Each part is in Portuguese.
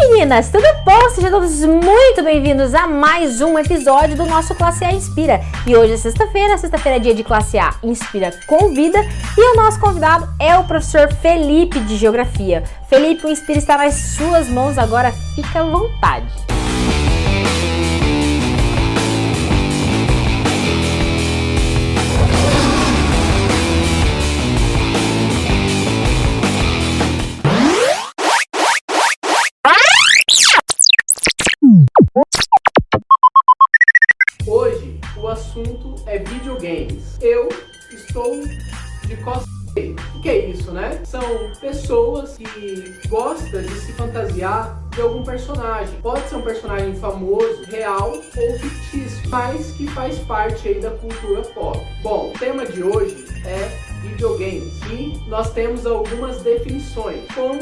Oi meninas, tudo bom? Sejam todos muito bem-vindos a mais um episódio do nosso Classe A Inspira. E hoje é sexta-feira é dia de Classe A Inspira Convida e o nosso convidado é o professor Felipe de Geografia. Felipe, o Inspira está nas suas mãos, agora fica à vontade. Hoje o assunto é videogames. Eu estou de cosplay. O que é isso, né? São pessoas que gostam de se fantasiar de algum personagem. Pode ser um personagem famoso, real ou fictício, mas que faz parte aí da cultura pop. Bom, o tema de hoje é videogames e nós temos algumas definições, como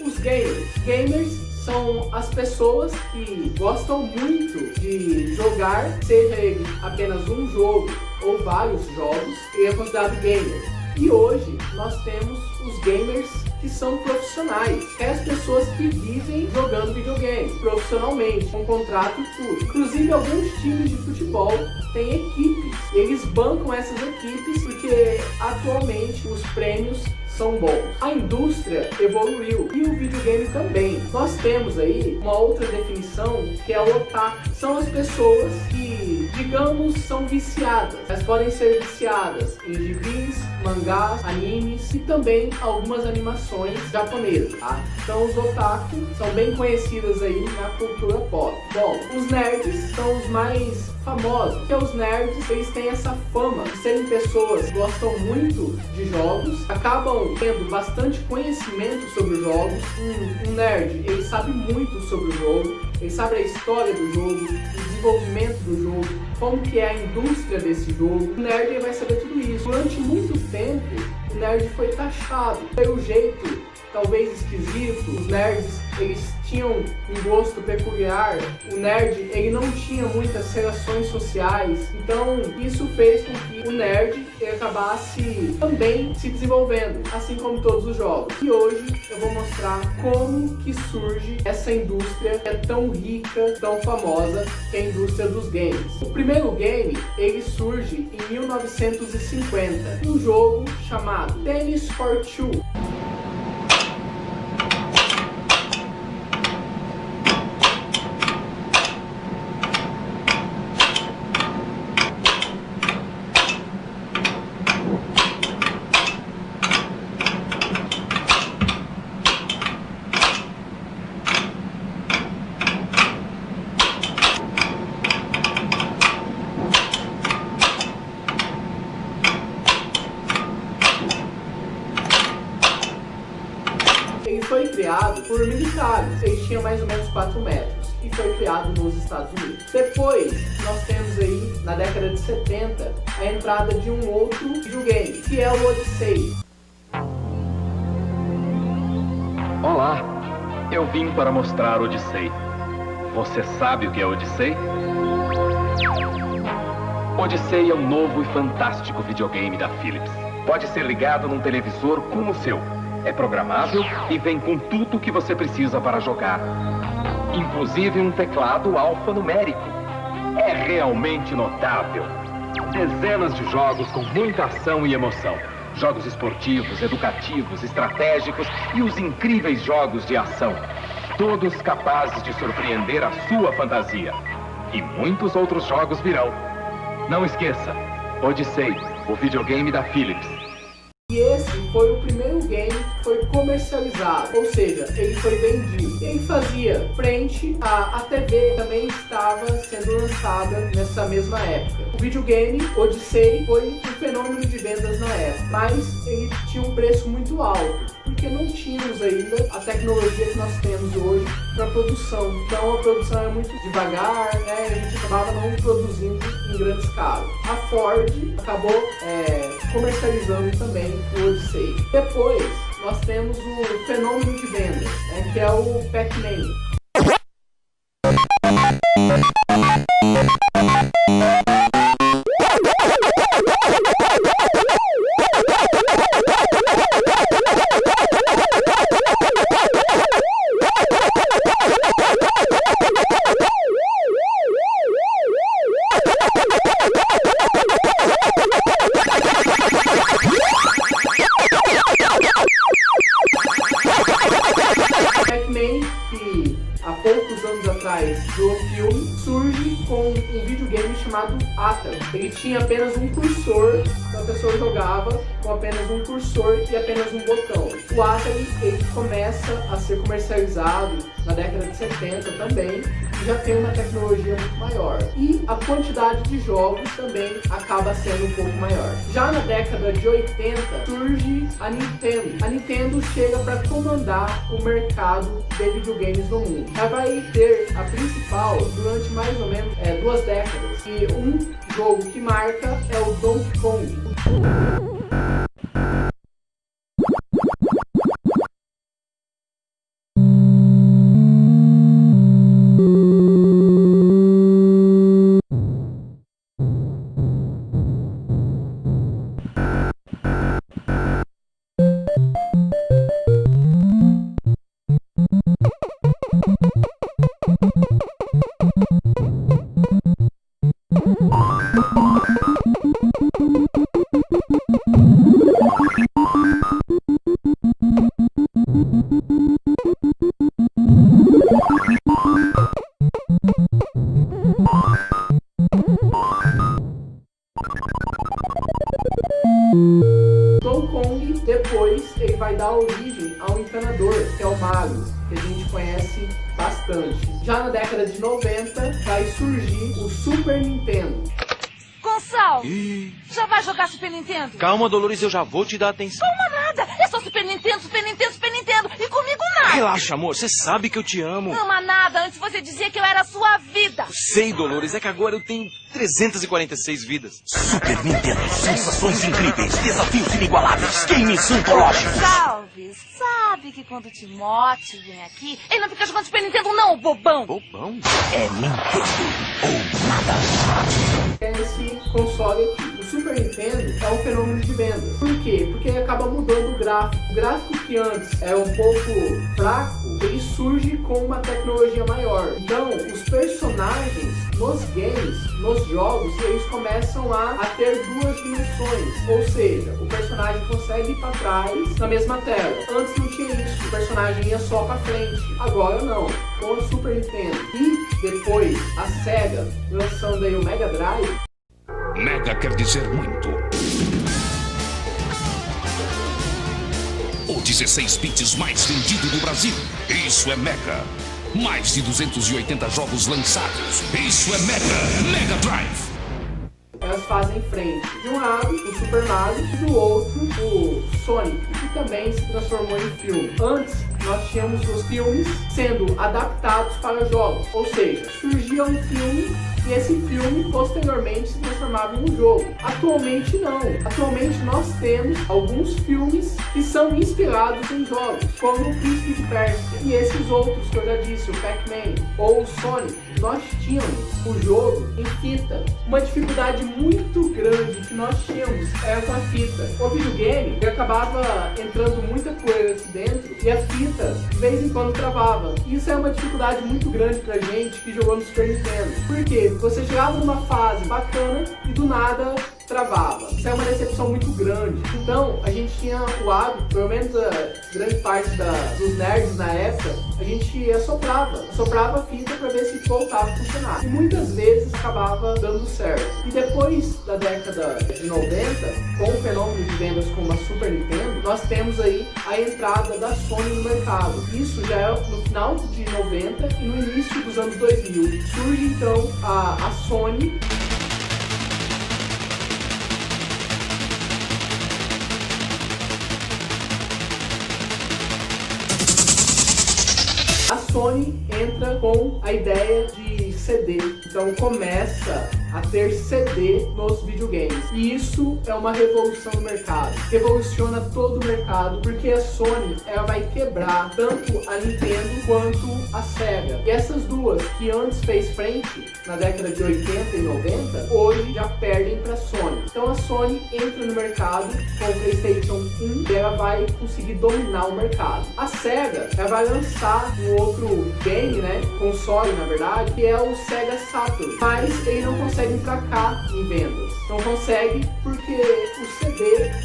os gamers. Gamers são as pessoas que gostam muito de jogar, seja ele apenas um jogo ou vários jogos, e é considerado gamer. E hoje nós temos os gamers que são profissionais, que é as pessoas que vivem jogando videogame profissionalmente, com contrato e tudo. Inclusive alguns times de futebol têm equipes, eles bancam essas equipes porque atualmente os prêmios são bons. A indústria evoluiu e o videogame também. Nós temos aí uma outra definição que é o otaku. São as pessoas que, digamos, são viciadas. Elas podem ser viciadas em gibis, mangás, animes e também algumas animações japonesas, tá? Então os otaku são bem conhecidas aí na cultura pop. Bom, os nerds são os mais famosos, porque os nerds, eles têm essa fama de serem pessoas que gostam muito de jogos, acabam tendo bastante conhecimento sobre os jogos. Um nerd, ele sabe muito sobre o jogo, ele sabe a história do jogo, o desenvolvimento do jogo, como que é a indústria desse jogo. O nerd, ele vai saber tudo isso. Durante muito tempo, o nerd foi taxado pelo jeito talvez esquisito. Os nerds, eles tinham um gosto peculiar. O nerd, ele não tinha muitas relações sociais. Então, isso fez com que o nerd ele acabasse também se desenvolvendo, assim como todos os jogos. E hoje eu vou mostrar como que surge essa indústria que é tão rica, tão famosa, que é a indústria dos games. O primeiro game, ele surge em 1950, um jogo chamado Tennis for Two. Ele foi criado por militares, ele tinha mais ou menos 4 metros e foi criado nos Estados Unidos. Depois, nós temos aí, na década de 70, a entrada de um outro videogame, que é o Odyssey. Olá, eu vim para mostrar Odyssey. Você sabe o que é Odyssey? Odyssey é um novo e fantástico videogame da Philips. Pode ser ligado num televisor como o seu. É programável e vem com tudo o que você precisa para jogar. Inclusive um teclado alfanumérico. É realmente notável. Dezenas de jogos com muita ação e emoção. Jogos esportivos, educativos, estratégicos e os incríveis jogos de ação. Todos capazes de surpreender a sua fantasia. E muitos outros jogos virão. Não esqueça, Odyssey, o videogame da Philips. E esse foi o primeiro game que foi comercializado, ou seja, ele foi vendido. Ele fazia frente à TV, também estava sendo lançada nessa mesma época. O videogame Odyssey foi um fenômeno de vendas na época, mas ele tinha um preço muito alto, porque não tínhamos ainda a tecnologia que nós temos hoje para produção. Então a produção era muito devagar, né? A gente acabava não produzindo em grande escala. A Ford acabou comercializando também o Odyssey. Depois nós temos o fenômeno de vendas, né? Que é o Pac-Man. poucos anos atrás do filme, surge com um videogame chamado Atari. Ele tinha apenas um cursor, então a pessoa jogava com apenas um cursor e apenas um botão. O Atari, ele começa a ser comercializado na década de 70 também, e já tem uma tecnologia muito maior. E a quantidade de jogos também acaba sendo um pouco maior. Já na década de 80, surge a Nintendo. A Nintendo chega para comandar o mercado de videogames no mundo. Ela vai ter a principal durante mais ou menos 2 décadas. E um jogo que marca é o Donkey Kong. Donkey Kong, depois, ele vai dar origem ao encanador, que é o Mario, que a gente conhece bastante. Já na década de 90, vai surgir o Super Nintendo. Gonçalo, já vai jogar Super Nintendo? Calma, Dolores, eu já vou te dar atenção. Calma nada, é só Super Nintendo, Super Nintendo, Super Nintendo, e comigo nada. Relaxa, amor, você sabe que eu te amo. Não ama nada, antes você dizia que eu era a sua vida. Sei, Dolores, é que agora eu tenho 346 vidas. Super Nintendo, sensações incríveis, desafios inigualáveis, games antológicos. Salve, sabe que quando o Timote vem aqui, ele não fica jogando Super Nintendo não, bobão. Bobão? É Nintendo ou nada. É esse console aqui. O Super Nintendo é um fenômeno de vendas. Por quê? Porque ele acaba mudando o gráfico. O gráfico que antes era um pouco fraco, ele surge com uma tecnologia maior. Então, os personagens nos games, nos jogos, eles começam a ter 2 dimensões. Ou seja, o personagem consegue ir para trás na mesma tela. Antes não tinha isso. O personagem ia só para frente. Agora não. Com o Super Nintendo. E depois a Sega lançando aí o Mega Drive. Mega quer dizer muito. O 16 bits mais vendido do Brasil. Isso é Mega. Mais de 280 jogos lançados. Isso é Mega. Mega Drive. Elas fazem frente. De um lado, o Super Mario, e do outro, o Sonic, que também se transformou em filme. Antes, nós tínhamos os filmes sendo adaptados para jogos. Ou seja, surgia um filme e esse filme posteriormente se transformava em um jogo. Atualmente não. Atualmente nós temos alguns filmes que são inspirados em jogos, como o Príncipe de Pérsia e esses outros que eu já disse, o Pac-Man ou o Sonic. Nós tínhamos o jogo em fita. Uma dificuldade muito grande que nós tínhamos era com a fita. O videogame acabava entrando muita coisa aqui dentro e a fita de vez em quando travava. Isso é uma dificuldade muito grande pra gente que jogou no Super Nintendo. Por quê? Você chegava numa fase bacana e do nada travava. Isso é uma decepção muito grande. Então, a gente tinha o hábito, pelo menos a grande parte dos nerds na época, a gente assoprava a fita para ver se voltava a funcionar. E muitas vezes acabava dando certo. E depois da década de 90, com o fenômeno de vendas como a Super Nintendo, nós temos aí a entrada da Sony no mercado. Isso já é no final de 90 e no início dos anos 2000. Surge então a Sony. A Sony entra com a ideia de CD, então começa a ter CD nos videogames. E isso é uma revolução no mercado. Revoluciona todo o mercado, porque a Sony ela vai quebrar tanto a Nintendo quanto a Sega. E essas duas que antes fez frente na década de 80 e 90, hoje já perdem para a Sony. Então a Sony entra no mercado com o PlayStation 1 e ela vai conseguir dominar o mercado. A Sega ela vai lançar um outro game, né, com console, na verdade, que é o Sega Saturn, mas ele não consegue emplacar em vendas. Não consegue porque o CD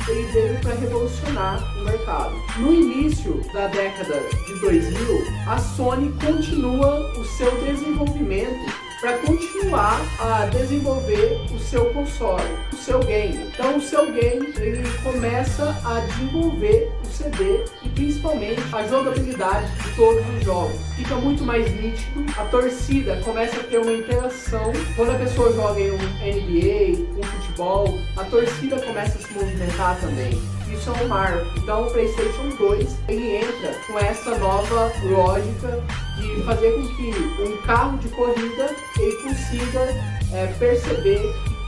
ele veio para revolucionar o mercado. No início da década de 2000, a Sony continua o seu desenvolvimento para continuar a desenvolver o seu console, o seu game. Então o seu game ele começa a desenvolver o CD e principalmente a jogabilidade de todos os jogos. Fica muito mais nítido, a torcida começa a ter uma interação. Quando a pessoa joga em um NBA, um futebol, a torcida começa a se movimentar também. Isso é um marco. Então o PlayStation 2 ele entra com essa nova lógica de fazer com que um carro de corrida ele consiga perceber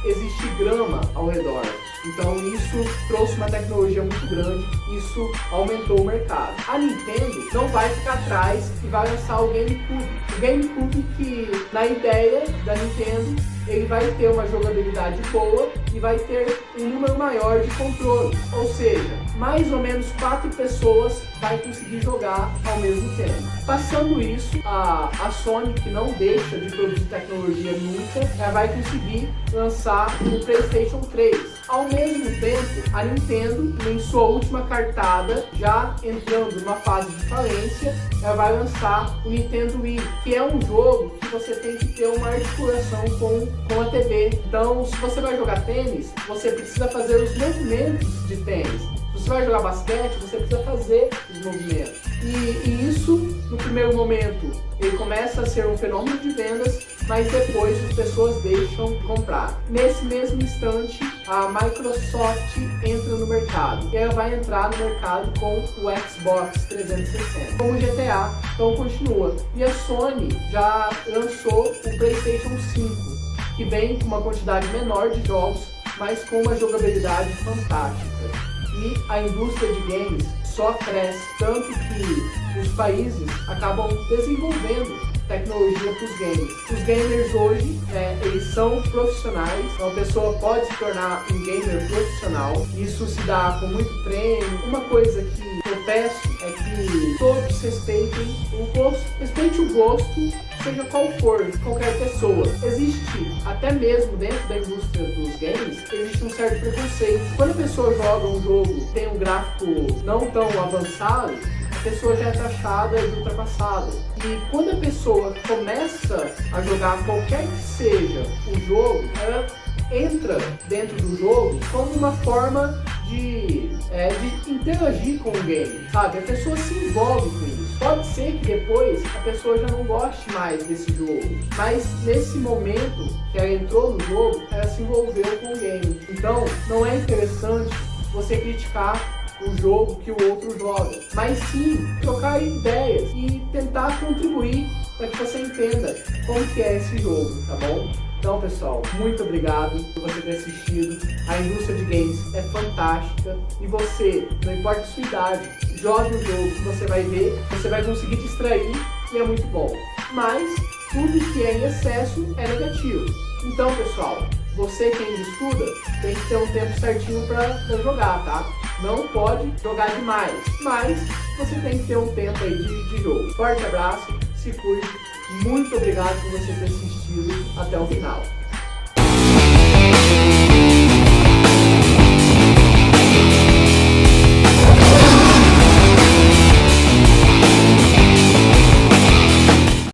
que existe grama ao redor. Então isso trouxe uma tecnologia muito grande, isso aumentou o mercado. A Nintendo não vai ficar atrás e vai lançar o GameCube. O GameCube que, na ideia da Nintendo, ele vai ter uma jogabilidade boa e vai ter um número maior de controles. Ou seja, mais ou menos 4 pessoas vai conseguir jogar ao mesmo tempo. Passando isso, a Sony, que não deixa de produzir tecnologia nunca, ela vai conseguir lançar o PlayStation 3. Ao mesmo tempo, a Nintendo, em sua última cartada, já entrando numa fase de falência, ela vai lançar o Nintendo Wii, que é um jogo que você tem que ter uma articulação com a TV. Então, se você vai jogar tênis, você precisa fazer os movimentos de tênis. Se você vai jogar basquete, você precisa fazer os movimentos. E isso, no primeiro momento, ele começa a ser um fenômeno de vendas, mas depois as pessoas deixam de comprar. Nesse mesmo instante, a Microsoft entra no mercado. E ela vai entrar no mercado com o Xbox 360. Com o GTA, então continua. E a Sony já lançou o PlayStation 5, que vem com uma quantidade menor de jogos, mas com uma jogabilidade fantástica. E a indústria de games só cresce, tanto que os países acabam desenvolvendo tecnologia para os games. Os gamers hoje, eles são profissionais, uma pessoa pode se tornar um gamer profissional, isso se dá com muito treino. Uma coisa que eu peço é que todos respeitem o gosto, seja qual for, de qualquer pessoa. Existe, até mesmo dentro da indústria dos games, existe um certo preconceito. Quando a pessoa joga um jogo que tem um gráfico não tão avançado, a pessoa já é taxada de ultrapassada. E quando a pessoa começa a jogar qualquer que seja o jogo, ela entra dentro do jogo como uma forma de interagir com o game, sabe? A pessoa se envolve com isso. Pode ser que depois a pessoa já não goste mais desse jogo, mas nesse momento que ela entrou no jogo, ela se envolveu com o game. Então, não é interessante você criticar o jogo que o outro joga, mas sim trocar ideias e tentar contribuir para que você entenda como que é esse jogo, tá bom? Então, pessoal, muito obrigado por você ter assistido. A indústria de games é fantástica e você, não importa a sua idade, jogue o jogo que você vai ver, você vai conseguir distrair e é muito bom. Mas tudo que é em excesso é negativo. Então, pessoal, você que ainda estuda tem que ter um tempo certinho para jogar, tá? Não pode jogar demais, mas você tem que ter um tempo aí de jogo. Forte abraço, se cuide. Muito obrigado por você ter assistido até o final.